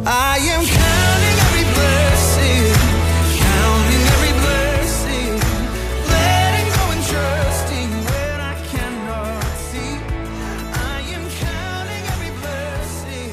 I am counting every blessing, letting go and trusting when I cannot see. I am counting every blessing.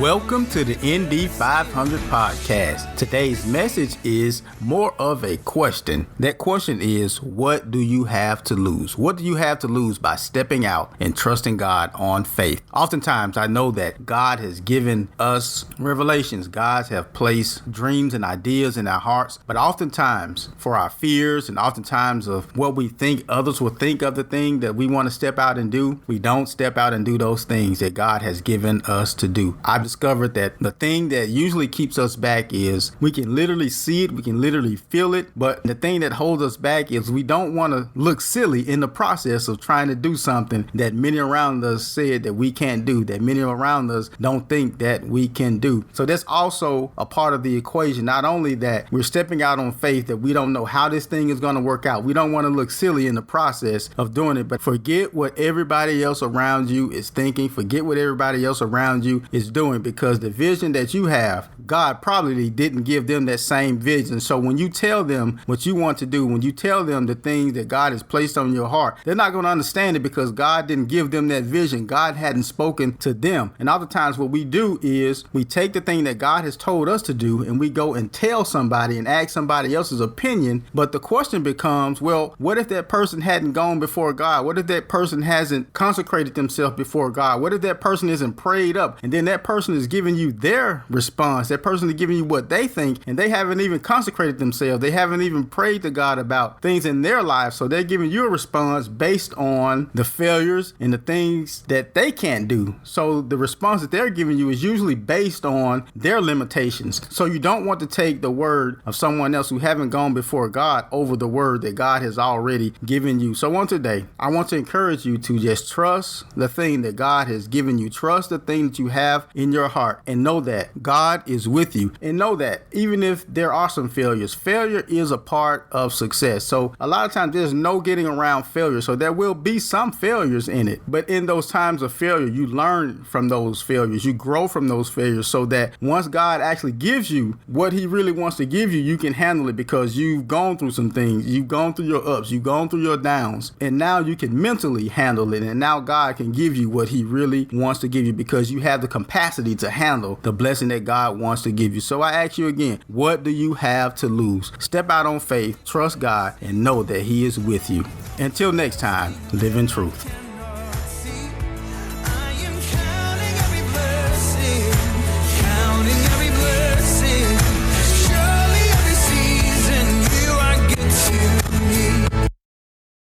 Welcome to the ND 500 podcast. Today's message is more of a question. That question is, what do you have to lose? What do you have to lose by stepping out and trusting God on faith? Oftentimes, I know that God has given us revelations. God has placed dreams and ideas in our hearts. But oftentimes, for our fears and oftentimes of what we think others will think of the thing that we want to step out and do, we don't step out and do those things that God has given us to do. I've discovered that the thing that usually keeps us back is we can literally see it, we can literally feel it, but the thing that holds us back is we don't want to look silly in the process of trying to do something that many around us said that we can't do, that many around us don't think that we can do. So that's also a part of the equation. Not only that we're stepping out on faith, that we don't know how this thing is going to work out. We don't want to look silly in the process of doing it, but forget what everybody else around you is thinking. Forget what everybody else around you is doing, because the vision that you have, God probably didn't give them that same vision. So when you tell them what you want to do, when you tell them the things that God has placed on your heart, they're not going to understand it because God didn't give them that vision. God hadn't spoken to them. And other times what we do is we take the thing that God has told us to do and we go and tell somebody and ask somebody else's opinion. But the question becomes, well, what if that person hadn't gone before God? What if that person hasn't consecrated themselves before God? What if that person isn't prayed up? And then that person is giving you their response. That person is giving you what they think, and they haven't even consecrated themselves. They haven't even prayed to God about things in their lives. So they're giving you a response based on the failures and the things that they can't do. So the response that they're giving you is usually based on their limitations. So you don't want to take the word of someone else who haven't gone before God over the word that God has already given you. So on today, I want to encourage you to just trust the thing that God has given you. Trust the thing that you have in your heart, and know that God is with you, and know that even if there are some failures, failure is a part of success. So a lot of times there's no getting around failure. So there will be some failures in it, but in those times of failure, you learn from those failures, you grow from those failures, so that once God actually gives you what he really wants to give you, you can handle it because you've gone through some things, you've gone through your ups, you've gone through your downs, and now you can mentally handle it. And now God can give you what he really wants to give you because you have the capacity to handle the blessing that God wants to give you. So I ask you again, what do you have to lose? Step out on faith, trust God, and know that he is with you. Until next time, live in truth.